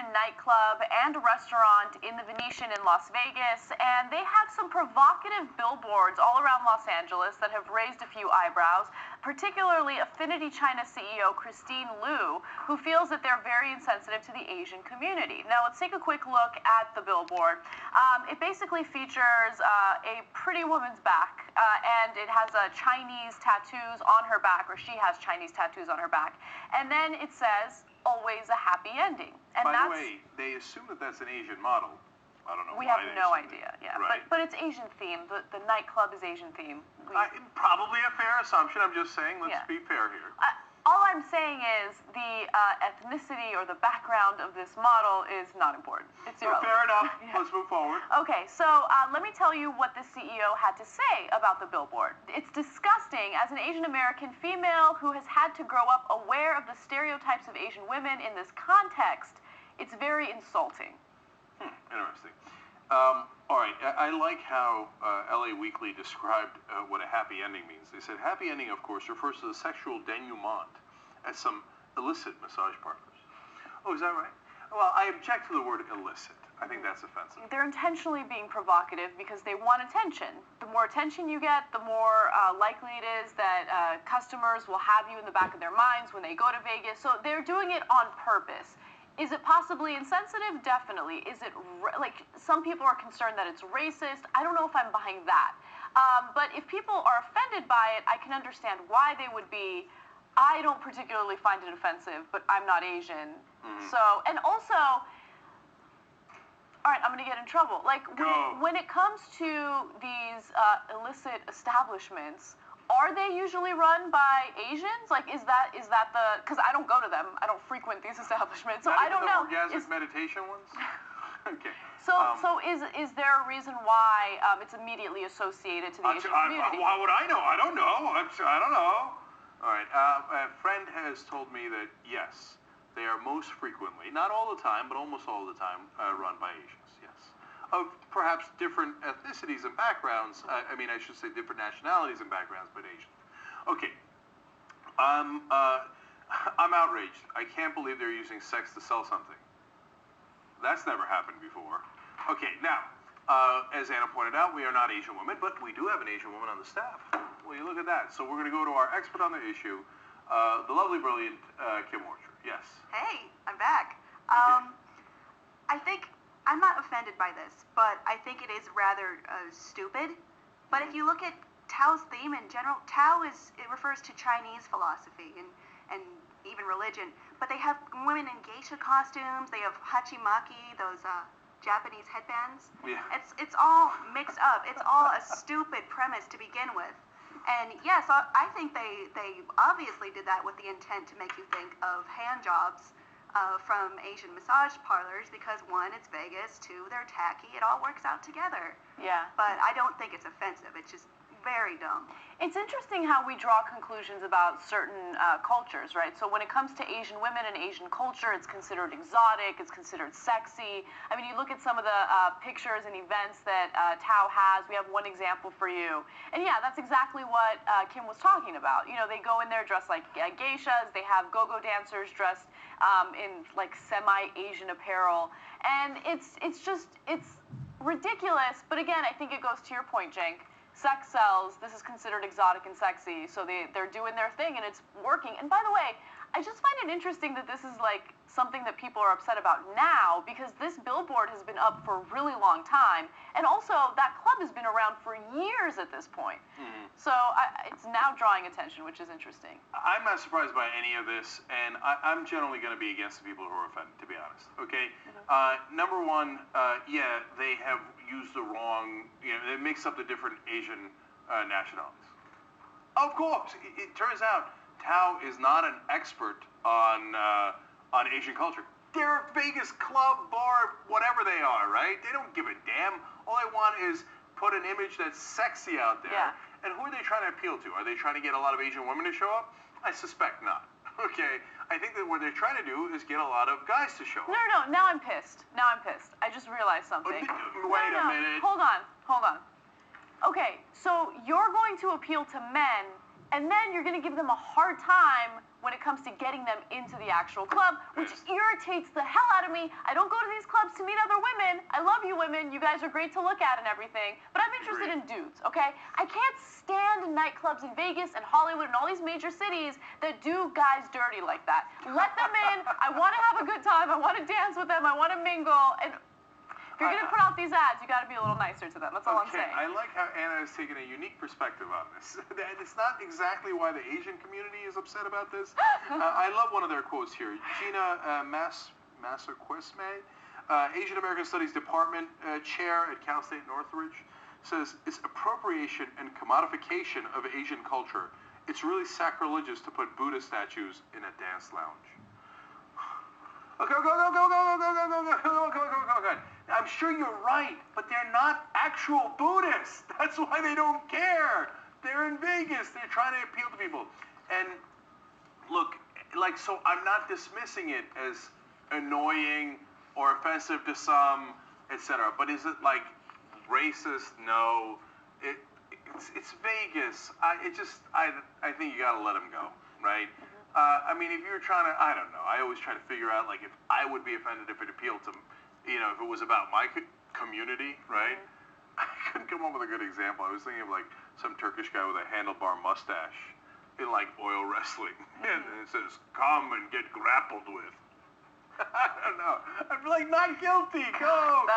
Nightclub and a restaurant in the Venetian in Las Vegas, and they have some provocative billboards all around Los Angeles that have raised a few eyebrows, particularly Affinity China CEO Christine Liu, who feels that they're very insensitive to the Asian community. Now, let's take a quick look at the billboard. It basically features a pretty woman's back, and it has Chinese tattoos on her back, or she has Chinese tattoos on her back, and then it says, always a happy ending. And by the way, they assume that that's an Asian model. I don't know. We have no idea. Yeah, right. but it's Asian themed. The nightclub is Asian themed. Probably a fair assumption. I'm just saying, let's be fair here. All I'm saying is the ethnicity or the background of this model is not important. It's irrelevant. Fair enough. Let's move forward. Okay, so let me tell you what the CEO had to say about the billboard. It's disgusting as an Asian American female who has had to grow up aware of the stereotypes of Asian women in this context. It's very insulting. Interesting. All right, I like how LA Weekly described what a happy ending means. They said, happy ending, of course, refers to the sexual denouement at some illicit massage parlors. Oh, is that right? Well, I object to the word illicit. I think that's offensive. They're intentionally being provocative because they want attention. The more attention you get, the more likely it is that customers will have you in the back of their minds when they go to Vegas. So they're doing it on purpose. Is it possibly insensitive? Definitely. Is it, like, some people are concerned that it's racist. I don't know if I'm behind that. But if people are offended by it, I can understand why they would be. I don't particularly find it offensive, but I'm not Asian. So, and also, all right, I'm going to get in trouble. Like, when it comes to these illicit establishments, are they usually run by Asians? Like, is that the? Because I don't go to them. I don't frequent these establishments, so I don't know. Orgasmic meditation ones. Okay. So is there a reason why it's immediately associated to the Asian community? Why would I know? I don't know. I don't know. All right. A friend has told me that yes, they are most frequently, not all the time, but almost all the time, run by Asians. Yes. Of perhaps different ethnicities and backgrounds. I mean, I should say different nationalities and backgrounds, but Asian. Okay. I'm outraged. I can't believe they're using sex to sell something. That's never happened before. Okay, now, as Anna pointed out, we are not Asian women, but we do have an Asian woman on the staff. Well, you look at that. So we're going to go to our expert on the issue, the lovely, brilliant Kim Orchard. Yes. Hey, I'm back. I think I'm not offended by this, but I think it is rather stupid. But if you look at Tao's theme in general, it refers to Chinese philosophy and even religion. But they have women in geisha costumes. They have hachimaki, those Japanese headbands. Yeah. It's all mixed up. It's all a stupid premise to begin with. And yes, I think they obviously did that with the intent to make you think of hand jobs from Asian massage parlors because one, it's Vegas, two, they're tacky. It all works out together. Yeah. But I don't think it's offensive. It's just very dumb. It's interesting how we draw conclusions about certain cultures, right? So when it comes to Asian women and Asian culture, it's considered exotic, it's considered sexy. I mean, you look at some of the pictures and events that Tao has. We have one example for you. And yeah, that's exactly what Kim was talking about. You know, they go in there dressed like geishas. They have go-go dancers dressed in like semi-Asian apparel. And it's ridiculous. But again, I think it goes to your point, Cenk. Sex sells. This is considered exotic and sexy, so they're doing their thing and it's working. And by the way, I just find it interesting that this is like something that people are upset about now because this billboard has been up for a really long time, and also that club has been around for years at this point. So it's now drawing attention, which is interesting. I'm not surprised by any of this, and I'm generally going to be against the people who are offended, to be honest. Okay. Number one, yeah, they have used the wrong. You know, they mix up the different Asian nationalities. Of course, it turns out Tao is not an expert on Asian culture. They're a Vegas club, bar, whatever they are, right? They don't give a damn. All they want is put an image that's sexy out there. Yeah. And who are they trying to appeal to? Are they trying to get a lot of Asian women to show up? I suspect not. Okay. I think that what they're trying to do is get a lot of guys to show up. No. Now I'm pissed. I just realized something. Wait a minute. Hold on. Okay, so you're going to appeal to men, and then you're going to give them a hard time when it comes to getting them into the actual club, which irritates the hell out of me. I don't go to these clubs to meet other women. I love you women. You guys are great to look at and everything, but I'm interested in dudes, okay? I can't stand nightclubs in Vegas and Hollywood and all these major cities that do guys dirty like that. Let them in. I want to have a good time. I want to dance with them. I want to mingle. And if you're going to put out these ads, you got to be a little nicer to them. That's all I'm saying. I like how Anna has taken a unique perspective on this. And it's not exactly why the Asian community is upset about this. I love one of their quotes here. Gina Massaquesme, Asian American Studies Department chair at Cal State Northridge, says it's appropriation and commodification of Asian culture. It's really sacrilegious to put Buddha statues in a dance lounge. Go. I'm sure you're right, but they're not actual Buddhists. That's why they don't care. They're in Vegas. They're trying to appeal to people. And look, like, so I'm not dismissing it as annoying or offensive to some, etc. But is it like racist? No. It's Vegas. I think you gotta let them go, right? I mean, if you're trying to, I don't know. I always try to figure out, like, if I would be offended if it appealed to, you know, if it was about my community, right? I couldn't come up with a good example. I was thinking of, like, some Turkish guy with a handlebar mustache in, like, oil wrestling. And it says, come and get grappled with. I don't know. I'd be like, not guilty. Go.